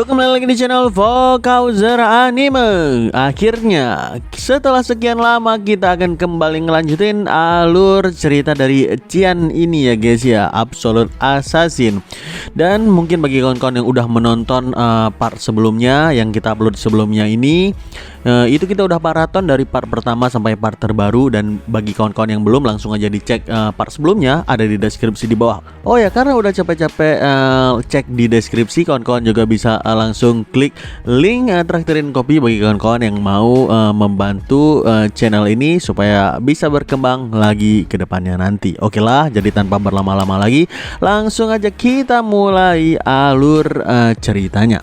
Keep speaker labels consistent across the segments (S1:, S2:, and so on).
S1: Kembali lagi di channel Vokauser Anime. Akhirnya setelah sekian lama kita akan kembali ngelanjutin alur cerita dari Qian ini ya guys ya, Absolute Assassin. Dan mungkin bagi kawan-kawan yang udah menonton part sebelumnya yang kita upload sebelumnya ini, itu kita udah maraton dari part pertama sampai part terbaru. Dan bagi kawan-kawan yang belum, langsung aja dicek part sebelumnya, ada di deskripsi di bawah. Oh ya, karena udah capek-capek cek di deskripsi, kawan-kawan juga bisa langsung klik link traktirin kopi bagi kawan-kawan yang mau membantu channel ini supaya bisa berkembang lagi ke depannya nanti. Oke lah, jadi tanpa berlama-lama lagi, langsung aja kita mulai alur ceritanya.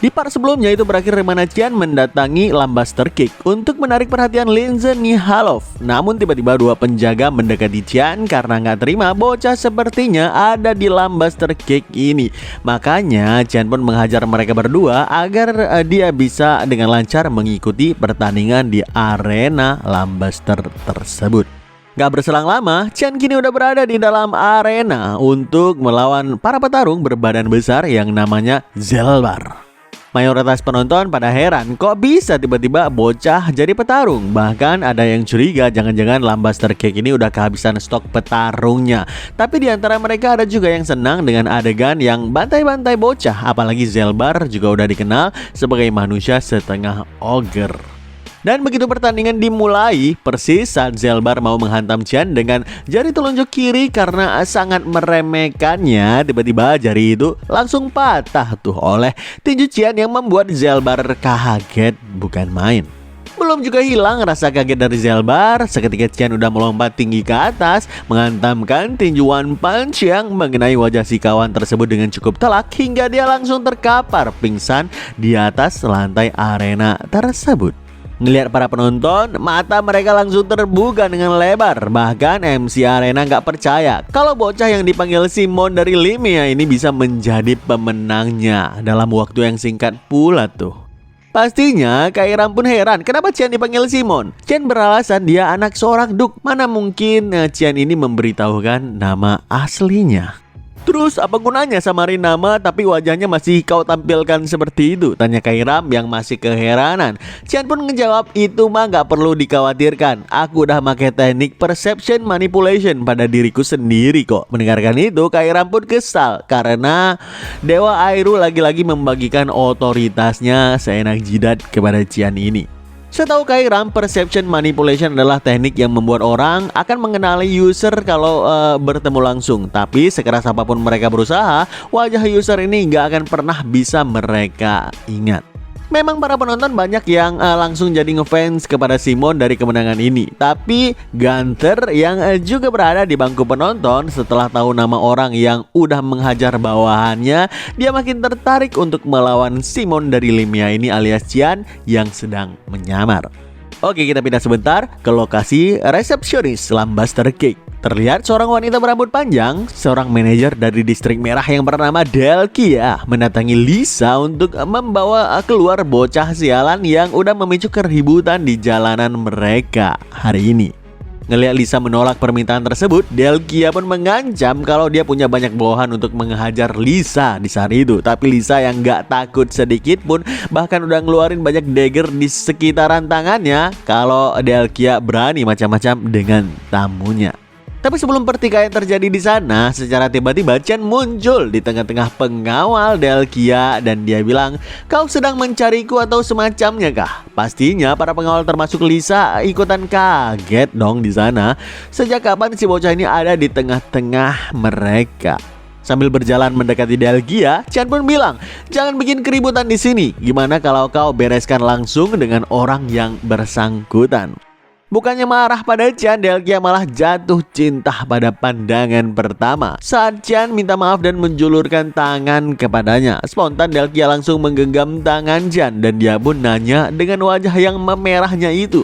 S1: Di part sebelumnya itu berakhir di mana Qian mendatangi Lambaster Cake untuk menarik perhatian Linze Nihalov. Namun tiba-tiba dua penjaga mendekati Qian karena nggak terima bocah sepertinya ada di Lambaster Cake ini. Makanya Qian pun menghajar mereka berdua agar dia bisa dengan lancar mengikuti pertandingan di arena Lambaster tersebut. Gak berselang lama, Qian kini udah berada di dalam arena untuk melawan para petarung berbadan besar yang namanya Zelbar. Mayoritas penonton pada heran kok bisa tiba-tiba bocah jadi petarung. Bahkan ada yang curiga jangan-jangan Lambaster Cake ini udah kehabisan stok petarungnya. Tapi di antara mereka ada juga yang senang dengan adegan yang bantai-bantai bocah. Apalagi Zelbar juga udah dikenal sebagai manusia setengah ogre. Dan begitu pertandingan dimulai, persis saat Zelbar mau menghantam Qian dengan jari telunjuk kiri karena sangat meremehkannya, tiba-tiba jari itu langsung patah tuh oleh tinju Qian yang membuat Zelbar kaget bukan main. Belum juga hilang rasa kaget dari Zelbar, seketika Qian udah melompat tinggi ke atas, menghantamkan tinju One Punch yang mengenai wajah si kawan tersebut dengan cukup telak hingga dia langsung terkapar pingsan di atas lantai arena tersebut. Ngelihat para penonton, mata mereka langsung terbuka dengan lebar. Bahkan MC Arena nggak percaya kalau bocah yang dipanggil Simon dari Limia ini bisa menjadi pemenangnya dalam waktu yang singkat pula tuh. Pastinya Kairam pun heran kenapa Qian dipanggil Simon. Qian beralasan dia anak seorang duk. Mana mungkin Qian ini memberitahukan nama aslinya. Terus apa gunanya samarin nama tapi wajahnya masih kau tampilkan seperti itu? Tanya Kairam yang masih keheranan. Qian pun ngejawab, itu mah gak perlu dikhawatirkan. Aku udah pakai teknik perception manipulation pada diriku sendiri kok. Mendengarkan itu Kairam pun kesal karena Dewa Airu lagi-lagi membagikan otoritasnya seenak jidat kepada Qian ini. Setahu Kairam, perception manipulation adalah teknik yang membuat orang akan mengenali user kalau bertemu langsung. Tapi sekeras apapun mereka berusaha, wajah user ini nggak akan pernah bisa mereka ingat. Memang para penonton banyak yang langsung jadi ngefans kepada Simon dari kemenangan ini. Tapi Gunter yang juga berada di bangku penonton setelah tahu nama orang yang udah menghajar bawahannya, dia makin tertarik untuk melawan Simon dari Limia ini alias Qian yang sedang menyamar. Oke, kita pindah sebentar ke lokasi resepsionis Lambaster Cake. Terlihat seorang wanita berambut panjang, seorang manajer dari distrik merah yang bernama Delkia mendatangi Lisa untuk membawa keluar bocah sialan yang udah memicu keributan di jalanan mereka hari ini. Ngelihat Lisa menolak permintaan tersebut, Delkia pun mengancam kalau dia punya banyak bawahan untuk menghajar Lisa di saat itu. Tapi Lisa yang gak takut sedikit pun bahkan udah ngeluarin banyak dagger di sekitaran tangannya kalau Delkia berani macam-macam dengan tamunya. Tapi sebelum pertikaian terjadi di sana, secara tiba-tiba Qian muncul di tengah-tengah pengawal Delkia dan dia bilang, kau sedang mencariku atau semacamnya kah? Pastinya para pengawal termasuk Lisa ikutan kaget dong di sana. Sejak kapan si bocah ini ada di tengah-tengah mereka? Sambil berjalan mendekati Delkia, Qian pun bilang, jangan bikin keributan di sini. Gimana kalau kau bereskan langsung dengan orang yang bersangkutan? Bukannya marah pada Qian, Delkia malah jatuh cinta pada pandangan pertama. Saat Qian minta maaf dan menjulurkan tangan kepadanya, spontan Delkia langsung menggenggam tangan Qian dan dia pun nanya dengan wajah yang memerahnya itu,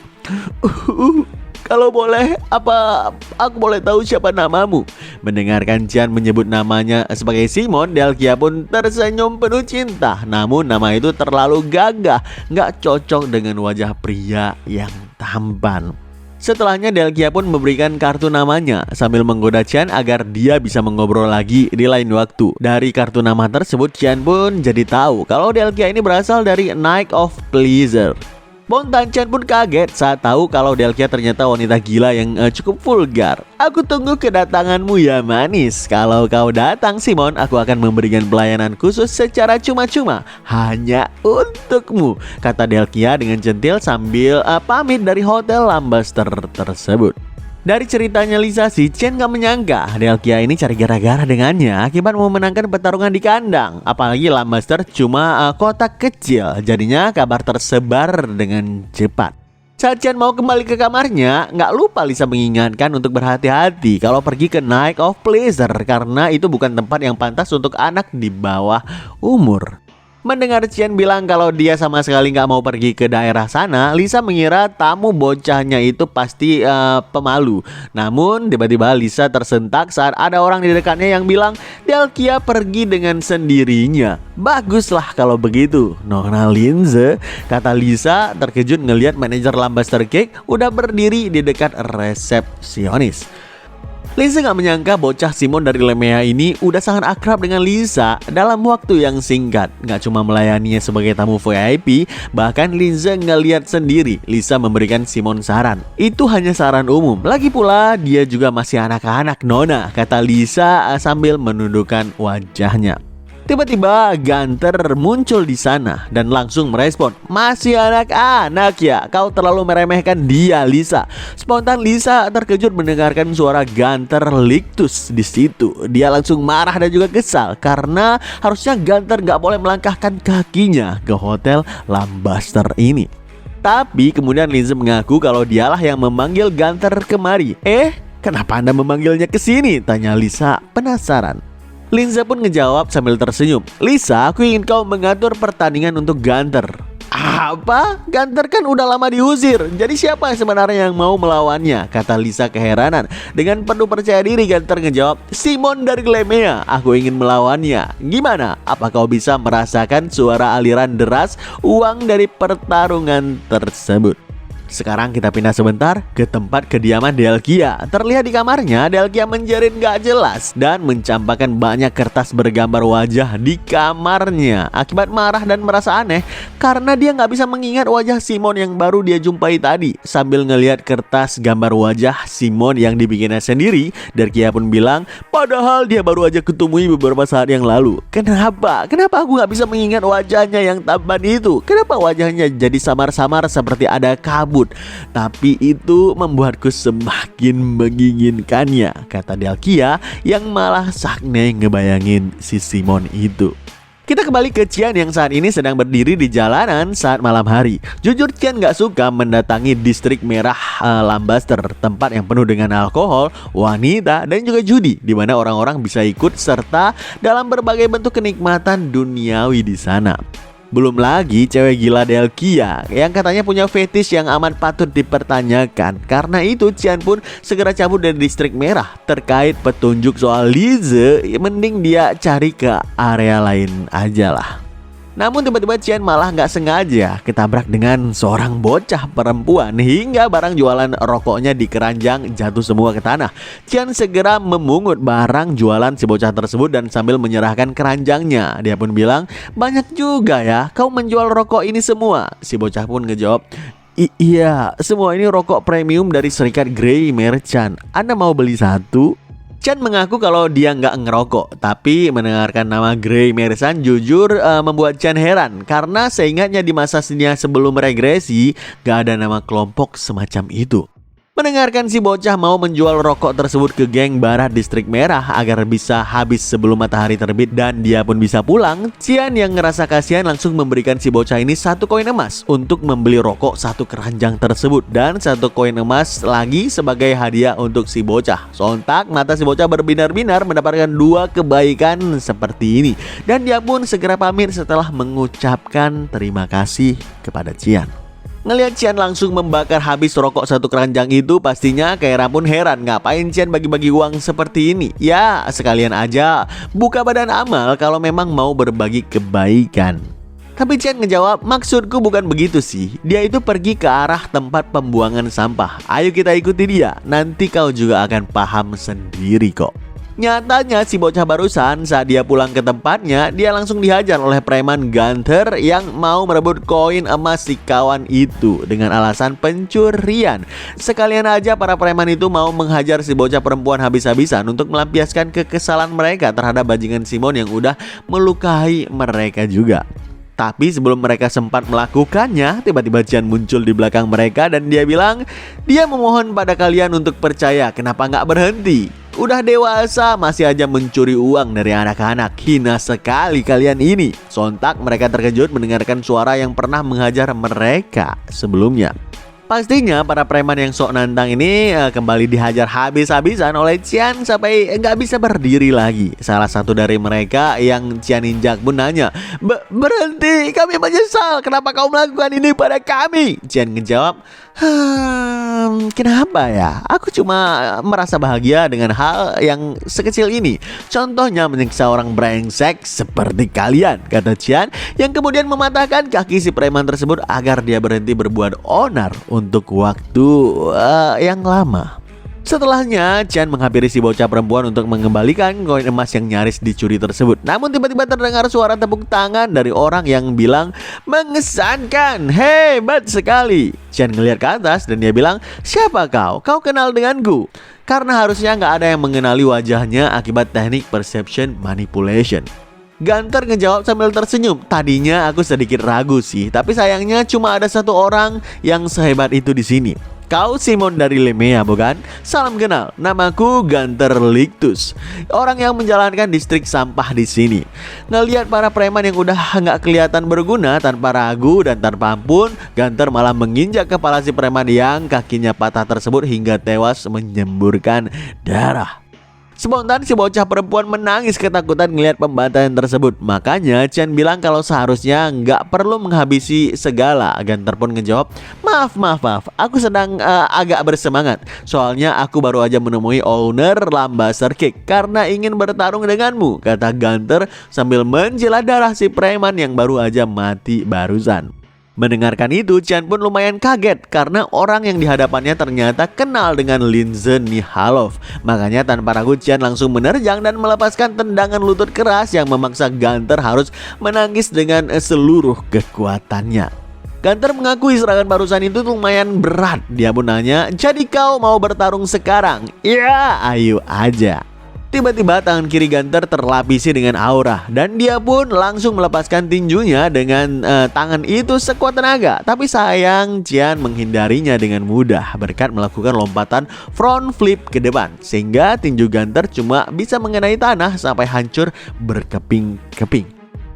S1: kalau boleh, apa aku boleh tahu siapa namamu? Mendengarkan Qian menyebut namanya sebagai Simon, Delkia pun tersenyum penuh cinta. Namun nama itu terlalu gagah, nggak cocok dengan wajah pria yang tampan. Setelahnya Delkia pun memberikan kartu namanya sambil menggoda Qian agar dia bisa mengobrol lagi di lain waktu. Dari kartu nama tersebut Qian pun jadi tahu kalau Delkia ini berasal dari Night of Pleasure. Bontan Qian pun kaget saat tahu kalau Delkia ternyata wanita gila yang cukup vulgar. Aku tunggu kedatanganmu ya manis. Kalau kau datang Simon, aku akan memberikan pelayanan khusus secara cuma-cuma hanya untukmu, kata Delkia dengan centil sambil pamit dari hotel Lambaster tersebut. Dari ceritanya Lisa, si Qian gak menyangka Delkia ini cari gara-gara dengannya akibat memenangkan pertarungan di kandang. Apalagi Lambaster cuma kotak kecil, jadinya kabar tersebar dengan cepat. Saat Qian mau kembali ke kamarnya, gak lupa Lisa mengingatkan untuk berhati-hati kalau pergi ke Night of Pleasure karena itu bukan tempat yang pantas untuk anak di bawah umur. Mendengar Qian bilang kalau dia sama sekali nggak mau pergi ke daerah sana, Lisa mengira tamu bocahnya itu pasti pemalu. Namun tiba-tiba Lisa tersentak saat ada orang di dekatnya yang bilang Delkia pergi dengan sendirinya. Baguslah kalau begitu, Nona Linze, kata Lisa terkejut ngelihat manajer Lambaster Cake udah berdiri di dekat resepsionis. Lisa gak menyangka bocah Simon dari Lemea ini udah sangat akrab dengan Lisa dalam waktu yang singkat. Gak cuma melayaninya sebagai tamu VIP, bahkan Lisa ngeliat sendiri Lisa memberikan Simon saran. Itu hanya saran umum. Lagi pula dia juga masih anak-anak Nona, kata Lisa sambil menundukkan wajahnya. Tiba-tiba Gunter muncul di sana dan langsung merespon, "Masih anak-anak ya? Kau terlalu meremehkan dia, Lisa." Spontan Lisa terkejut mendengarkan suara Gunter Lictus di situ. Dia langsung marah dan juga kesal karena harusnya Gunter gak boleh melangkahkan kakinya ke hotel Lambaster ini. Tapi kemudian Linze mengaku kalau dialah yang memanggil Gunter kemari. Kenapa Anda memanggilnya ke sini? Tanya Lisa penasaran. Linze pun ngejawab sambil tersenyum, "Lisa, aku ingin kau mengatur pertandingan untuk Gunter." "Apa? Gunter kan udah lama diusir. Jadi siapa sebenarnya yang mau melawannya?" kata Lisa keheranan. Dengan penuh percaya diri Gunter ngejawab, "Simon dari Lemea. Aku ingin melawannya. Gimana? Apa kau bisa merasakan suara aliran deras uang dari pertarungan tersebut?" Sekarang kita pindah sebentar ke tempat kediaman Delkia. Terlihat di kamarnya Delkia menjerit gak jelas dan mencampakkan banyak kertas bergambar wajah di kamarnya. Akibat marah dan merasa aneh karena dia gak bisa mengingat wajah Simon yang baru dia jumpai tadi. Sambil ngelihat kertas gambar wajah Simon yang dibikinnya sendiri, Delkia pun bilang padahal dia baru aja ketemui beberapa saat yang lalu. Kenapa aku gak bisa mengingat wajahnya yang tampan itu? Kenapa wajahnya jadi samar-samar seperti ada kabut? Tapi itu membuatku semakin menginginkannya, kata Delkia yang malah sakne ngebayangin si Simon itu. Kita kembali ke Qian yang saat ini sedang berdiri di jalanan saat malam hari. Jujur Qian gak suka mendatangi distrik merah Lambaster, tempat yang penuh dengan alkohol, wanita, dan juga judi, di mana orang-orang bisa ikut serta dalam berbagai bentuk kenikmatan duniawi di sana. Belum lagi cewek gila Delkia yang katanya punya fetish yang amat patut dipertanyakan. Karena itu Qian pun segera cabut dari distrik merah. Terkait petunjuk soal Lize, mending dia cari ke area lain aja lah. Namun tiba-tiba Qian malah nggak sengaja ketabrak dengan seorang bocah perempuan hingga barang jualan rokoknya di keranjang jatuh semua ke tanah. Qian segera memungut barang jualan si bocah tersebut dan sambil menyerahkan keranjangnya. Dia pun bilang, "Banyak juga ya kau menjual rokok ini semua." Si bocah pun ngejawab, Iya, semua ini rokok premium dari Serikat Grey Merchant. Anda mau beli satu?" Qian mengaku kalau dia nggak ngerokok, tapi mendengarkan nama Grey Merchant jujur membuat Qian heran karena seingatnya di masanya sebelum regresi gak ada nama kelompok semacam itu. Mendengarkan si bocah mau menjual rokok tersebut ke geng barat distrik merah agar bisa habis sebelum matahari terbit dan dia pun bisa pulang, Qian yang ngerasa kasihan langsung memberikan si bocah ini 1 koin emas untuk membeli rokok 1 keranjang tersebut dan 1 koin emas lagi sebagai hadiah untuk si bocah. Sontak mata si bocah berbinar-binar mendapatkan 2 kebaikan seperti ini dan dia pun segera pamit setelah mengucapkan terima kasih kepada Qian. Ngelihat Qian langsung membakar habis rokok 1 keranjang itu, pastinya Kaira pun heran ngapain Qian bagi-bagi uang seperti ini. Ya sekalian aja buka badan amal kalau memang mau berbagi kebaikan. Tapi Chen ngejawab, maksudku bukan begitu sih. Dia itu pergi ke arah tempat pembuangan sampah. Ayo kita ikuti dia, nanti kau juga akan paham sendiri kok. Nyatanya si bocah barusan saat dia pulang ke tempatnya, dia langsung dihajar oleh preman Gunther yang mau merebut koin emas si kawan itu dengan alasan pencurian. Sekalian aja para preman itu mau menghajar si bocah perempuan habis-habisan untuk melampiaskan kekesalan mereka terhadap bajingan Simon yang udah melukai mereka juga. Tapi sebelum mereka sempat melakukannya, tiba-tiba Chen muncul di belakang mereka dan dia bilang, dia memohon pada kalian untuk percaya, kenapa nggak berhenti? Udah dewasa masih aja mencuri uang dari anak-anak. Hina sekali kalian ini. Sontak mereka terkejut mendengarkan suara yang pernah menghajar mereka sebelumnya. Pastinya para preman yang sok nantang ini kembali dihajar habis-habisan oleh Qian sampai nggak bisa berdiri lagi. Salah satu dari mereka yang Qian injak pun nanya, berhenti, kami menyesal. Kenapa kau melakukan ini pada kami? Qian ngejawab, kenapa ya? Aku cuma merasa bahagia dengan hal yang sekecil ini. Contohnya menyiksa orang brengsek seperti kalian, kata Qian, yang kemudian mematahkan kaki si preman tersebut agar dia berhenti berbuat onar untuk waktu yang lama. Setelahnya, Qian menghampiri si bocah perempuan untuk mengembalikan koin emas yang nyaris dicuri tersebut. Namun tiba-tiba terdengar suara tepuk tangan dari orang yang bilang, mengesankan, hebat sekali. Qian ngelihat ke atas dan dia bilang, siapa kau? Kau kenal denganku? Karena harusnya nggak ada yang mengenali wajahnya akibat teknik perception manipulation. Gunther ngejawab sambil tersenyum, tadinya aku sedikit ragu sih, tapi sayangnya cuma ada satu orang yang sehebat itu di sini. Kau Simon dari Lemea bukan? Salam kenal, namaku Gunther Lictus, orang yang menjalankan distrik sampah di sini. Ngelihat para preman yang udah nggak kelihatan berguna, tanpa ragu dan tanpa ampun, Gunther malah menginjak kepala si preman yang kakinya patah tersebut hingga tewas menyemburkan darah. Spontan si bocah perempuan menangis ketakutan melihat pembantaian tersebut. Makanya Chen bilang kalau seharusnya nggak perlu menghabisi segala. Gunther pun ngejawab, maaf, aku sedang agak bersemangat. Soalnya aku baru aja menemui owner Lambaster Cake karena ingin bertarung denganmu, kata Gunther sambil menjilat darah si preman yang baru aja mati barusan. Mendengarkan itu, Qian pun lumayan kaget karena orang yang di hadapannya ternyata kenal dengan Linze Nihalov. Makanya tanpa ragu Qian langsung menerjang dan melepaskan tendangan lutut keras yang memaksa Gunther harus menangis dengan seluruh kekuatannya. Gunther mengakui serangan barusan itu lumayan berat. Dia pun nanya, jadi kau mau bertarung sekarang? Ya, ayo aja. Tiba-tiba tangan kiri Gunther terlapisi dengan aura dan dia pun langsung melepaskan tinjunya dengan tangan itu sekuat tenaga. Tapi sayang Qian menghindarinya dengan mudah berkat melakukan lompatan front flip ke depan, sehingga tinju Gunther cuma bisa mengenai tanah sampai hancur berkeping-keping.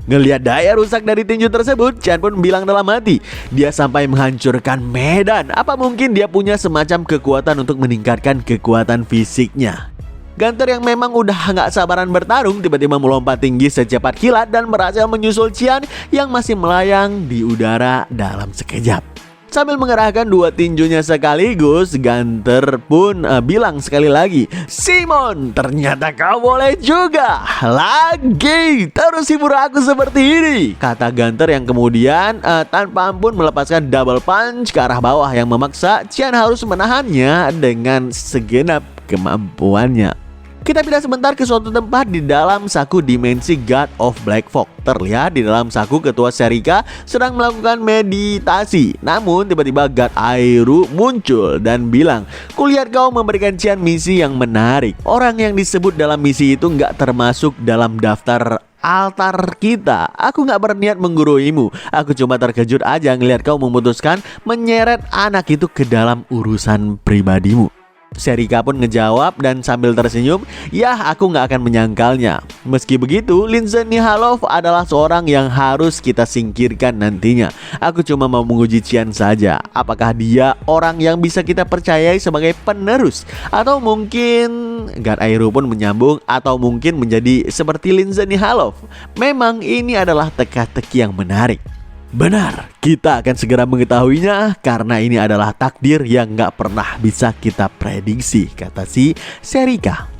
S1: Ngelihat daya rusak dari tinju tersebut, Qian pun bilang dalam hati, dia sampai menghancurkan medan. Apa mungkin dia punya semacam kekuatan untuk meningkatkan kekuatan fisiknya? Gunther yang memang udah nggak sabaran bertarung tiba-tiba melompat tinggi secepat kilat dan berhasil menyusul Qian yang masih melayang di udara dalam sekejap. Sambil mengerahkan dua tinjunya sekaligus, Gunther pun bilang sekali lagi, Simon, ternyata kau boleh juga. Lagi, terus hibur aku seperti ini, kata Gunther yang kemudian tanpa ampun melepaskan double punch ke arah bawah yang memaksa Qian harus menahannya dengan segenap kemampuannya. Kita pindah sebentar ke suatu tempat di dalam saku dimensi God of Black Fog. Terlihat di dalam saku ketua Serika sedang melakukan meditasi. Namun tiba-tiba God Airu muncul dan bilang, kulihat kau memberikan Qian misi yang menarik. Orang yang disebut dalam misi itu nggak termasuk dalam daftar altar kita. Aku nggak berniat mengguruimu. Aku cuma terkejut aja ngelihat kau memutuskan menyeret anak itu ke dalam urusan pribadimu. Serika pun ngejawab dan sambil tersenyum, ya aku nggak akan menyangkalnya. Meski begitu, Linze Nihalov adalah seorang yang harus kita singkirkan nantinya. Aku cuma mau menguji Qian saja. Apakah dia orang yang bisa kita percayai sebagai penerus? Atau mungkin, God Airu pun menyambung, atau mungkin menjadi seperti Linze Nihalov. Memang ini adalah teka-teki yang menarik. Benar, kita akan segera mengetahuinya karena ini adalah takdir yang gak pernah bisa kita prediksi, kata si Serika.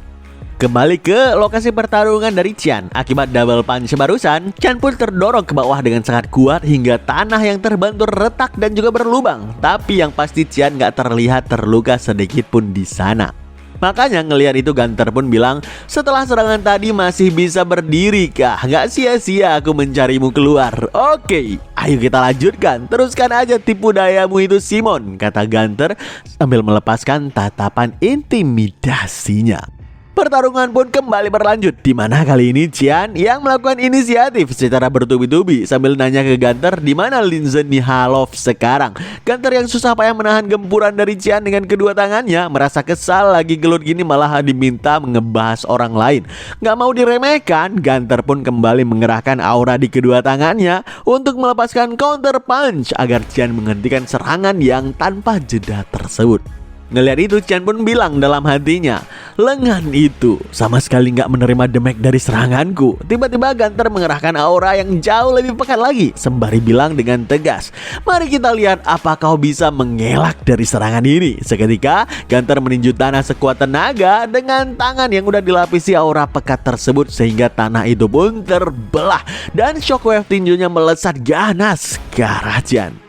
S1: Kembali ke lokasi pertarungan dari Qian. Akibat double punch barusan, Qian pun terdorong ke bawah dengan sangat kuat hingga tanah yang terbentur retak dan juga berlubang. Tapi yang pasti Qian gak terlihat terluka sedikit pun di sana. Makanya ngelihat itu Gunter pun bilang, setelah serangan tadi masih bisa berdiri kah? Gak sia-sia aku mencarimu keluar. Oke, ayo kita lanjutkan. Teruskan aja tipu dayamu itu Simon, kata Gunter sambil melepaskan tatapan intimidasinya. Pertarungan pun kembali berlanjut, di mana kali ini Qian yang melakukan inisiatif secara bertubi-tubi sambil nanya ke Gunter di mana Linze Nihalov sekarang. Gunter yang susah payah menahan gempuran dari Qian dengan kedua tangannya, merasa kesal lagi gelut gini malah diminta ngebahas orang lain. Gak mau diremehkan, Gunter pun kembali mengerahkan aura di kedua tangannya untuk melepaskan counter punch agar Qian menghentikan serangan yang tanpa jeda tersebut. Ngelihat itu Qian pun bilang dalam hatinya, lengan itu sama sekali nggak menerima damage dari seranganku. Tiba-tiba Gunter mengerahkan aura yang jauh lebih pekat lagi sembari bilang dengan tegas, mari kita lihat apa kau bisa mengelak dari serangan ini. Seketika Gunter meninju tanah sekuat tenaga dengan tangan yang udah dilapisi aura pekat tersebut sehingga tanah itu pun terbelah dan shockwave tinjunya melesat ganas ke arah Qian.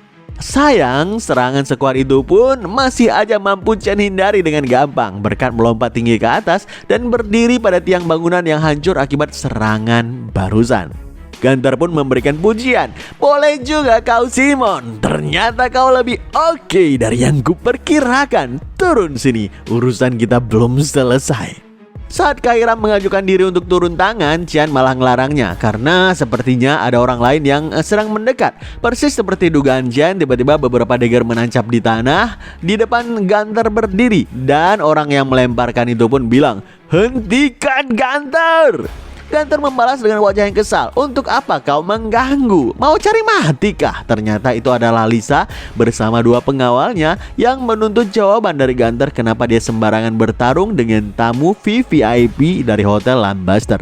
S1: Sayang, serangan sekuat itu pun masih aja mampu Qian hindari dengan gampang berkat melompat tinggi ke atas dan berdiri pada tiang bangunan yang hancur akibat serangan barusan. Gunter pun memberikan pujian, boleh juga kau Simon, ternyata kau lebih oke dari yang kuperkirakan. Turun sini, urusan kita belum selesai. Saat Kaira mengajukan diri untuk turun tangan, Qian malah ngelarangnya karena sepertinya ada orang lain yang sedang mendekat. Persis seperti dugaan Qian, tiba-tiba beberapa dagger menancap di tanah di depan Gunter berdiri. Dan orang yang melemparkan itu pun bilang, hentikan Gunter! Gunter membalas dengan wajah yang kesal, untuk apa kau mengganggu? Mau cari mati kah? Ternyata itu adalah Lisa bersama dua pengawalnya yang menuntut jawaban dari Gunter kenapa dia sembarangan bertarung dengan tamu VVIP dari Hotel Lambaster.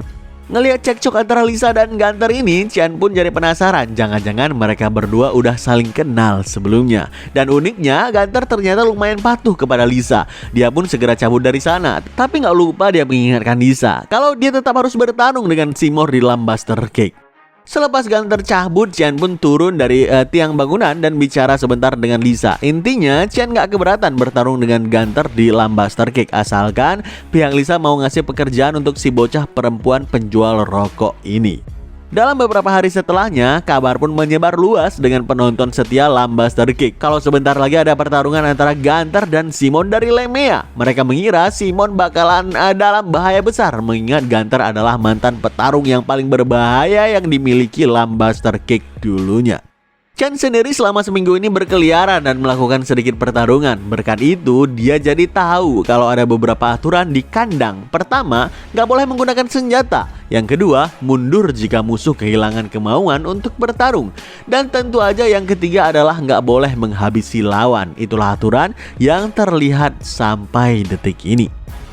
S1: Ngelihat cekcok antara Lisa dan Gunter ini, Qian pun jadi penasaran. Jangan-jangan mereka berdua udah saling kenal sebelumnya. Dan uniknya, Gunter ternyata lumayan patuh kepada Lisa. Dia pun segera cabut dari sana. Tapi nggak lupa dia mengingatkan Lisa kalau dia tetap harus bertarung dengan Seymour di Lambaster Cake. Selepas Gunter cabut, Qian pun turun dari tiang bangunan dan bicara sebentar dengan Lisa. Intinya, Qian gak keberatan bertarung dengan Gunter di Lambaster Cake asalkan pihak Lisa mau ngasih pekerjaan untuk si bocah perempuan penjual rokok ini. Dalam beberapa hari setelahnya, kabar pun menyebar luas dengan penonton setia Lambaster Cake kalau sebentar lagi ada pertarungan antara Gunter dan Simon dari Lemea. Mereka mengira Simon bakalan dalam bahaya besar mengingat Gunter adalah mantan petarung yang paling berbahaya yang dimiliki Lambaster Cake dulunya. Qian sendiri selama seminggu ini berkeliaran dan melakukan sedikit pertarungan. Berkat itu, dia jadi tahu kalau ada beberapa aturan di kandang. Pertama, gak boleh menggunakan senjata. Yang kedua, mundur jika musuh kehilangan kemauan untuk bertarung. Dan tentu aja yang ketiga adalah gak boleh menghabisi lawan. Itulah aturan yang terlihat sampai detik ini.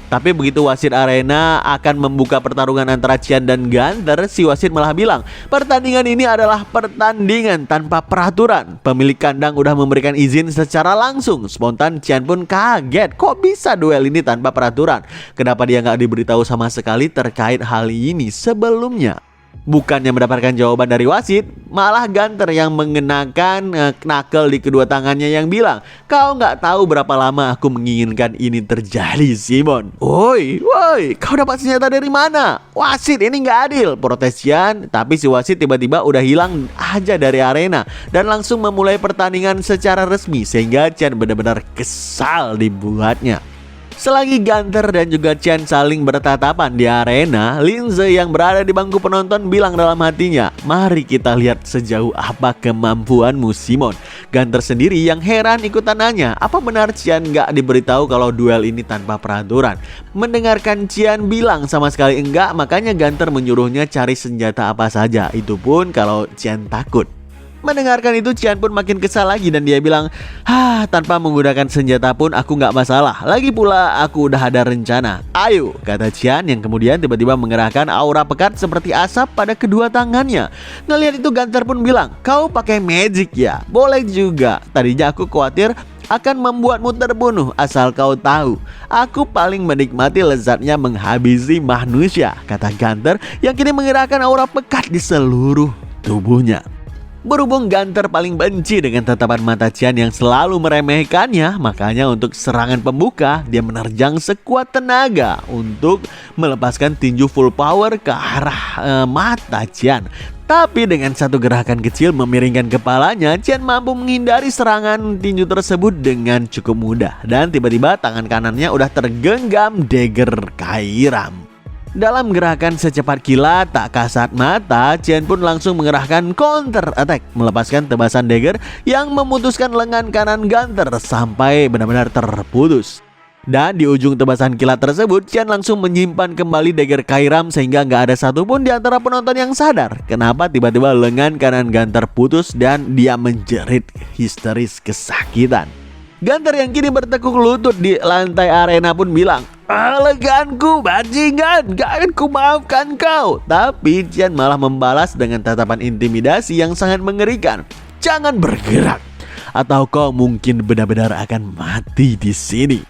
S1: Tapi begitu wasit arena akan membuka pertarungan antara Qian dan Gunter, si wasit malah bilang, pertandingan ini adalah pertandingan tanpa peraturan. Pemilik kandang udah memberikan izin secara langsung. Spontan Qian pun kaget, kok bisa duel ini tanpa peraturan? Kenapa dia nggak diberitahu sama sekali terkait hal ini sebelumnya? Bukannya mendapatkan jawaban dari wasit, malah Gunter yang mengenakan knuckle di kedua tangannya yang bilang, kau nggak tahu berapa lama aku menginginkan ini terjadi, Simon. Woi, kau dapat senjata dari mana? Wasit, ini nggak adil, protes Qian. Tapi si wasit tiba-tiba udah hilang aja dari arena dan langsung memulai pertandingan secara resmi sehingga Qian benar-benar kesal dibuatnya. Selagi Gunter dan juga Qian saling bertatapan di arena, Linze yang berada di bangku penonton bilang dalam hatinya, mari kita lihat sejauh apa kemampuanmu Simon. Gunter sendiri yang heran ikutan nanya, apa benar Qian gak diberitahu kalau duel ini tanpa peraturan? Mendengarkan Qian bilang sama sekali enggak, makanya Gunter menyuruhnya cari senjata apa saja, itu pun kalau Qian takut. Mendengarkan itu Qian pun makin kesal lagi dan dia bilang, tanpa menggunakan senjata pun aku nggak masalah. Lagi pula aku udah ada rencana. Ayo, kata Qian yang kemudian tiba-tiba mengerahkan aura pekat seperti asap pada kedua tangannya. Ngelihat itu Gunter pun bilang, kau pakai magic ya? Boleh juga. Tadinya aku khawatir akan membuatmu terbunuh. Asal kau tahu, aku paling menikmati lezatnya menghabisi manusia, kata Gunther yang kini mengerahkan aura pekat di seluruh tubuhnya. Berhubung Gunther paling benci dengan tatapan mata Qian yang selalu meremehkannya, makanya untuk serangan pembuka dia menerjang sekuat tenaga untuk melepaskan tinju full power ke arah mata Qian. Tapi dengan satu gerakan kecil memiringkan kepalanya, Qian mampu menghindari serangan tinju tersebut dengan cukup mudah. Dan tiba-tiba tangan kanannya udah tergenggam dagger Kairam. Dalam gerakan secepat kilat tak kasat mata, Qian pun langsung mengerahkan counter attack, melepaskan tebasan dagger yang memutuskan lengan kanan Gunther sampai benar-benar terputus. Dan di ujung tebasan kilat tersebut, Qian langsung menyimpan kembali dagger Kairam sehingga nggak ada satupun di antara penonton yang sadar kenapa tiba-tiba lengan kanan Gunther putus dan dia menjerit histeris kesakitan. Gunther yang kini bertekuk lutut di lantai arena pun bilang, "Lenganku bajingan, gak akan ku maafkan kau." Tapi Qian malah membalas dengan tatapan intimidasi yang sangat mengerikan. "Jangan bergerak, atau kau mungkin benar-benar akan mati di sini."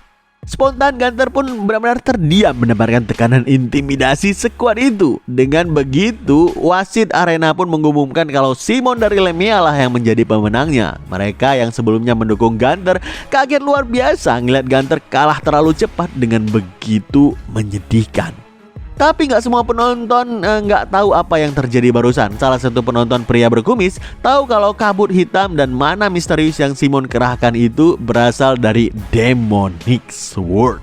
S1: Spontan Gunther pun benar-benar terdiam menebarkan tekanan intimidasi sekuat itu. Dengan begitu, wasit arena pun mengumumkan kalau Simon dari Lemia lah yang menjadi pemenangnya. Mereka yang sebelumnya mendukung Gunther kaget luar biasa ngeliat Gunther kalah terlalu cepat dengan begitu menyedihkan. Tapi nggak semua penonton nggak tahu apa yang terjadi barusan. Salah satu penonton pria berkumis tahu kalau kabut hitam dan mana misterius yang Simon kerahkan itu berasal dari Demonic Sword.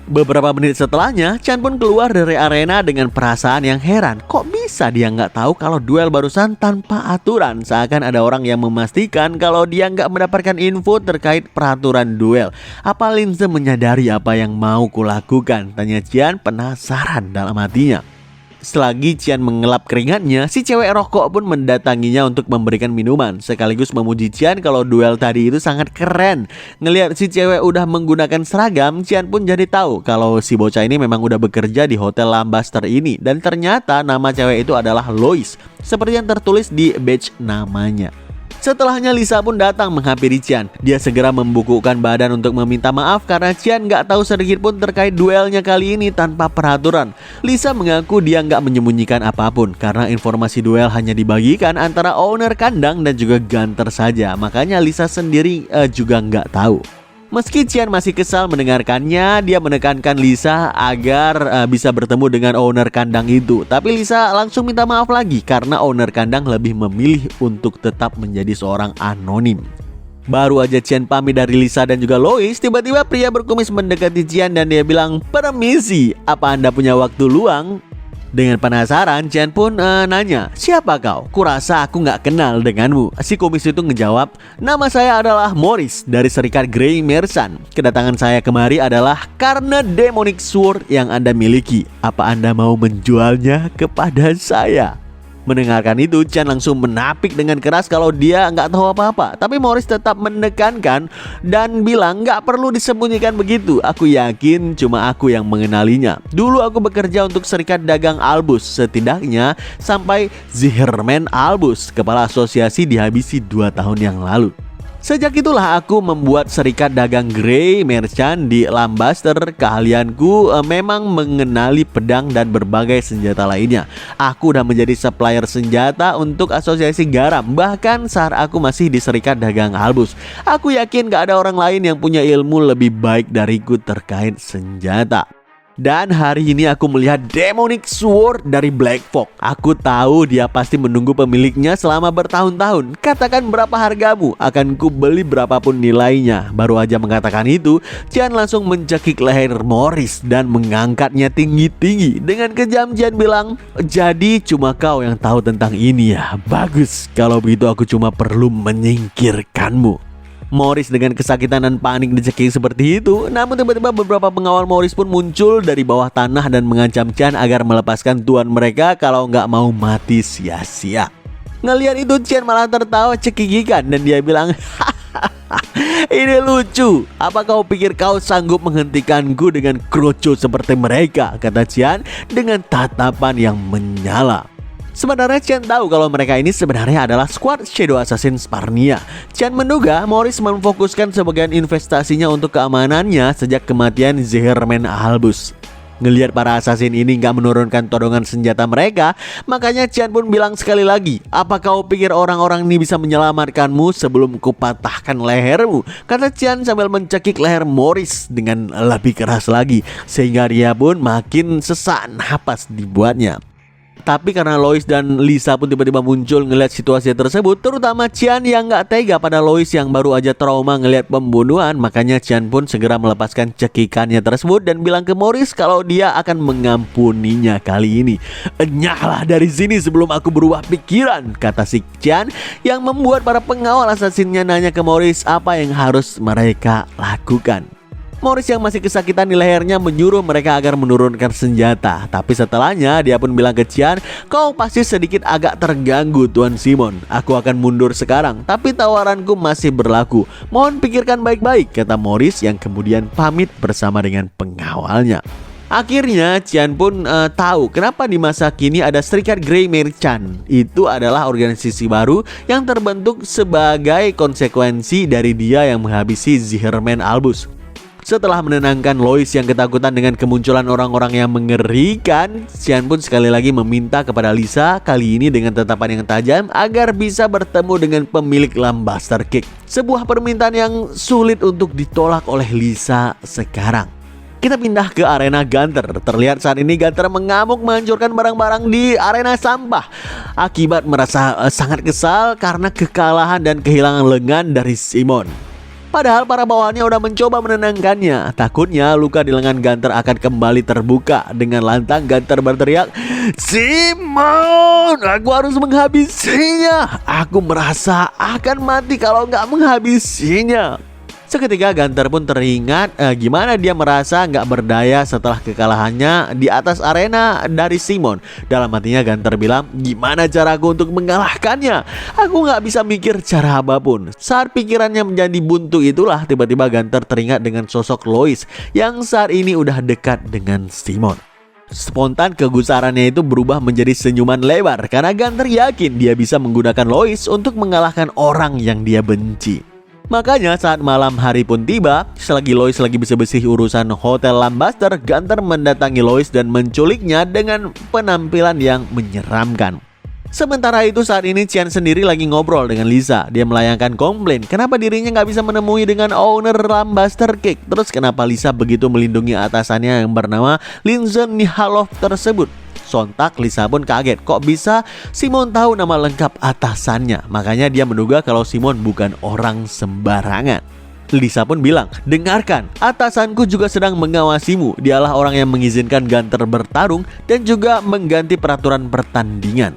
S1: Beberapa menit setelahnya, Qian pun keluar dari arena dengan perasaan yang heran. Kok bisa dia nggak tahu kalau duel barusan tanpa aturan? Seakan ada orang yang memastikan kalau dia nggak mendapatkan info terkait peraturan duel. Apa Linze menyadari apa yang mau kulakukan? Tanya Qian penasaran dalam hatinya. Selagi Qian mengelap keringatnya, si cewek rokok pun mendatanginya untuk memberikan minuman, sekaligus memuji Qian kalau duel tadi itu sangat keren. Ngelihat si cewek udah menggunakan seragam, Qian pun jadi tahu kalau si bocah ini memang udah bekerja di Hotel Lambaster ini. Dan ternyata nama cewek itu adalah Lois, seperti yang tertulis di badge namanya. Setelahnya Lisa pun datang menghampiri Qian. Dia segera membukukan badan untuk meminta maaf karena Qian nggak tahu sedikit pun terkait duelnya kali ini tanpa peraturan. Lisa mengaku dia nggak menyembunyikan apapun karena informasi duel hanya dibagikan antara owner kandang dan juga Gunther saja. Makanya Lisa sendiri juga nggak tahu. Meski Qian masih kesal mendengarkannya, dia menekankan Lisa agar bisa bertemu dengan owner kandang itu. Tapi Lisa langsung minta maaf lagi karena owner kandang lebih memilih untuk tetap menjadi seorang anonim. Baru aja Qian pamit dari Lisa dan juga Lois, tiba-tiba pria berkumis mendekati Qian dan dia bilang, "Permisi, apa Anda punya waktu luang?" Dengan penasaran, Qian pun nanya, "Siapa kau? Kurasa aku nggak kenal denganmu." Si kumis itu ngejawab, "Nama saya adalah Morris dari Serikat Grey Merchant. Kedatangan saya kemari adalah karena Demonic Sword yang Anda miliki. Apa Anda mau menjualnya kepada saya?" Mendengarkan itu, Qian langsung menapik dengan keras kalau dia nggak tahu apa-apa. Tapi Morris tetap menekankan dan bilang nggak perlu disembunyikan begitu. "Aku yakin cuma aku yang mengenalinya. Dulu aku bekerja untuk Serikat Dagang Albus. Setidaknya sampai Zihirman Albus, kepala asosiasi, dihabisi 2 tahun yang lalu. Sejak itulah aku membuat Serikat Dagang Grey Merchant di Lambaster. Keahlianku memang mengenali pedang dan berbagai senjata lainnya. Aku udah menjadi supplier senjata untuk asosiasi garam, bahkan saat aku masih di Serikat Dagang Albus. Aku yakin gak ada orang lain yang punya ilmu lebih baik dariku terkait senjata. Dan hari ini aku melihat Demonic Sword dari Black Fog. Aku tahu dia pasti menunggu pemiliknya selama bertahun-tahun. Katakan berapa hargamu, akan ku beli berapapun nilainya." Baru aja mengatakan itu, Qian langsung mencekik leher Morris dan mengangkatnya tinggi-tinggi. Dengan kejam Qian bilang, "Jadi cuma kau yang tahu tentang ini ya? Bagus, kalau begitu aku cuma perlu menyingkirkanmu." Morris dengan kesakitan dan panik dicekik seperti itu. Namun tiba-tiba beberapa pengawal Morris pun muncul dari bawah tanah dan mengancam Qian agar melepaskan tuan mereka kalau nggak mau mati sia-sia. Ngelihat itu Qian malah tertawa cekikikan dan dia bilang, "Ini lucu. Apa kau pikir kau sanggup menghentikanku dengan kroco seperti mereka?" kata Qian dengan tatapan yang menyala. Sebenarnya Chen tahu kalau mereka ini sebenarnya adalah squad Shadow Assassin Sparnia. Chen menduga Morris memfokuskan sebagian investasinya untuk keamanannya sejak kematian Zehirman Albus. Ngelihat para assassin ini nggak menurunkan todongan senjata mereka, makanya Chen pun bilang sekali lagi, "Apa kau pikir orang-orang ini bisa menyelamatkanmu sebelum kupatahkan lehermu?" Kata Chen sambil mencekik leher Morris dengan lebih keras lagi, sehingga dia pun makin sesak napas dibuatnya. Tapi karena Lois dan Lisa pun tiba-tiba muncul ngelihat situasi tersebut, terutama Qian yang nggak tega pada Lois yang baru aja trauma ngelihat pembunuhan, makanya Qian pun segera melepaskan cekikannya tersebut dan bilang ke Morris kalau dia akan mengampuninya kali ini. "Enyahlah dari sini sebelum aku berubah pikiran," kata si Qian, yang membuat para pengawal assassinnya nanya ke Morris apa yang harus mereka lakukan. Morris yang masih kesakitan di lehernya menyuruh mereka agar menurunkan senjata. Tapi setelahnya dia pun bilang ke Qian, "Kau pasti sedikit agak terganggu Tuan Simon. Aku akan mundur sekarang, tapi tawaranku masih berlaku. Mohon pikirkan baik-baik," kata Morris yang kemudian pamit bersama dengan pengawalnya. Akhirnya Qian pun tahu kenapa di masa kini ada Serikat Grey Merchant. Itu adalah organisasi baru yang terbentuk sebagai konsekuensi dari dia yang menghabisi Zehirman Albus. Setelah menenangkan Lois yang ketakutan dengan kemunculan orang-orang yang mengerikan, Qian pun sekali lagi meminta kepada Lisa, kali ini dengan tatapan yang tajam, agar bisa bertemu dengan pemilik Lambaster Cake. Sebuah permintaan yang sulit untuk ditolak oleh Lisa sekarang. Kita pindah ke arena Gunter. Terlihat saat ini Gunter mengamuk menghancurkan barang-barang di arena sampah. Akibat merasa sangat kesal karena kekalahan dan kehilangan lengan dari Simon. Padahal para bawahannya udah mencoba menenangkannya. Takutnya luka di lengan Gunter akan kembali terbuka. Dengan lantang Gunter berteriak, "Simon, aku harus menghabisinya. Aku merasa akan mati kalau nggak menghabisinya." Seketika Gunter pun teringat gimana dia merasa nggak berdaya setelah kekalahannya di atas arena dari Simon. Dalam hatinya Gunter bilang, "Gimana caraku untuk mengalahkannya? Aku nggak bisa mikir cara apapun." Saat pikirannya menjadi buntu itulah tiba-tiba Gunter teringat dengan sosok Lois yang saat ini udah dekat dengan Simon. Spontan kegusarannya itu berubah menjadi senyuman lebar karena Gunter yakin dia bisa menggunakan Lois untuk mengalahkan orang yang dia benci. Makanya saat malam hari pun tiba, selagi Lois lagi bersih-bersih urusan Hotel Lambaster, Gunter mendatangi Lois dan menculiknya dengan penampilan yang menyeramkan. Sementara itu saat ini Qian sendiri lagi ngobrol dengan Lisa. Dia melayangkan komplain kenapa dirinya nggak bisa menemui dengan owner Lambaster Cake. Terus kenapa Lisa begitu melindungi atasannya yang bernama Linzen Nihalov tersebut. Sontak Lisa pun kaget, kok bisa Simon tahu nama lengkap atasannya. Makanya dia menduga kalau Simon bukan orang sembarangan. Lisa pun bilang, "Dengarkan, atasanku juga sedang mengawasimu. Dialah orang yang mengizinkan Gunter bertarung dan juga mengganti peraturan pertandingan.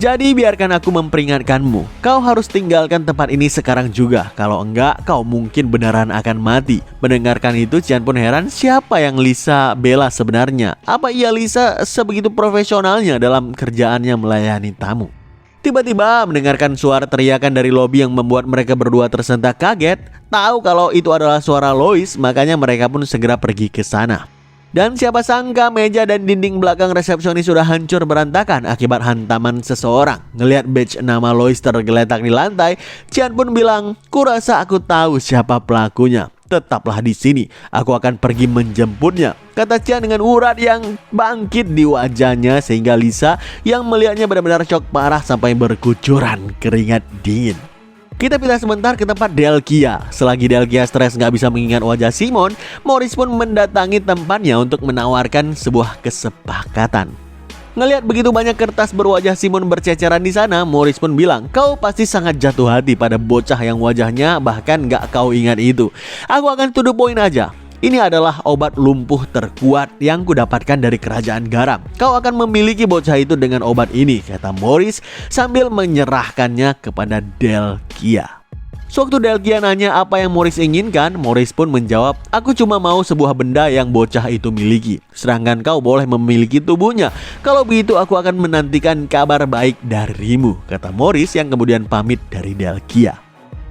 S1: Jadi biarkan aku memperingatkanmu, kau harus tinggalkan tempat ini sekarang juga. Kalau enggak, kau mungkin beneran akan mati." Mendengarkan itu, Qian pun heran siapa yang Lisa bela sebenarnya. Apa iya Lisa sebegitu profesionalnya dalam kerjaannya melayani tamu? Tiba-tiba mendengarkan suara teriakan dari lobi yang membuat mereka berdua tersentak kaget. Tahu kalau itu adalah suara Lois, makanya mereka pun segera pergi ke sana. Dan siapa sangka meja dan dinding belakang resepsionis sudah hancur berantakan akibat hantaman seseorang. Ngelihat badge nama Lois tergeletak di lantai, Qian pun bilang, "Kurasa aku tahu siapa pelakunya. Tetaplah di sini, aku akan pergi menjemputnya," kata Qian dengan urat yang bangkit di wajahnya sehingga Lisa yang melihatnya benar-benar shock parah sampai berkucuran keringat dingin. Kita pindah sebentar ke tempat Delkia. Selagi Delkia stres nggak bisa mengingat wajah Simon, Morris pun mendatangi tempatnya untuk menawarkan sebuah kesepakatan. Ngelihat begitu banyak kertas berwajah Simon berceceran di sana, Morris pun bilang, "Kau pasti sangat jatuh hati pada bocah yang wajahnya bahkan nggak kau ingat itu. Aku akan tuduh poin aja. Ini adalah obat lumpuh terkuat yang kudapatkan dari kerajaan garam. Kau akan memiliki bocah itu dengan obat ini," kata Morris sambil menyerahkannya kepada Delkia. Sewaktu Delkia nanya apa yang Morris inginkan, Morris pun menjawab, "Aku cuma mau sebuah benda yang bocah itu miliki. Sedangkan kau boleh memiliki tubuhnya. Kalau begitu aku akan menantikan kabar baik darimu," kata Morris yang kemudian pamit dari Delkia.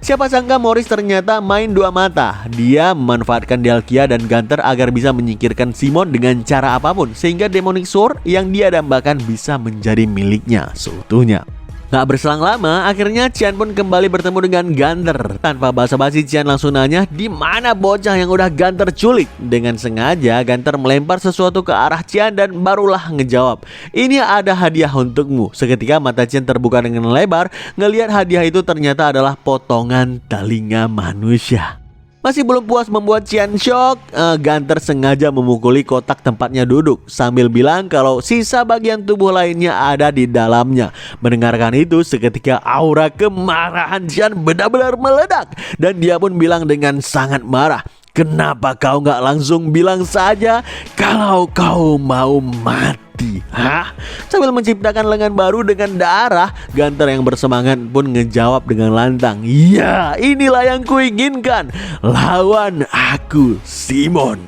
S1: Siapa sangka Morris ternyata main dua mata. Dia memanfaatkan Dalkia dan Gunter agar bisa menyingkirkan Simon dengan cara apapun, sehingga Demonic Sword yang dia dambakan bisa menjadi miliknya seutuhnya. Gak berselang lama, akhirnya Qian pun kembali bertemu dengan Gunter. Tanpa basa-basi, Qian langsung nanya di mana bocah yang udah Gunter culik. Dengan sengaja Gunter melempar sesuatu ke arah Qian dan barulah ngejawab, "Ini ada hadiah untukmu." Seketika mata Qian terbuka dengan lebar. Ngelihat hadiah itu ternyata adalah potongan telinga manusia. Masih belum puas membuat Qian shock, Gunter sengaja memukuli kotak tempatnya duduk sambil bilang kalau sisa bagian tubuh lainnya ada di dalamnya. Mendengarkan itu, seketika aura kemarahan Qian benar-benar meledak dan dia pun bilang dengan sangat marah, "Kenapa kau nggak langsung bilang saja kalau kau mau mati? Hah?" Sambil menciptakan lengan baru dengan darah, Gunter yang bersemangat pun ngejawab dengan lantang, "Ya, inilah yang kuinginkan. Lawan aku, Simon."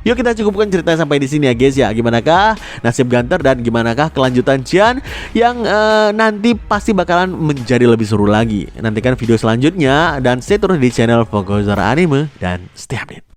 S1: Yuk kita cukupkan cerita sampai di sini ya guys ya. Gimanakah nasib Gunter dan gimanakah kelanjutan Qian yang nanti pasti bakalan menjadi lebih seru lagi. Nantikan video selanjutnya dan stay terus di channel Fogozer Anime dan stay update.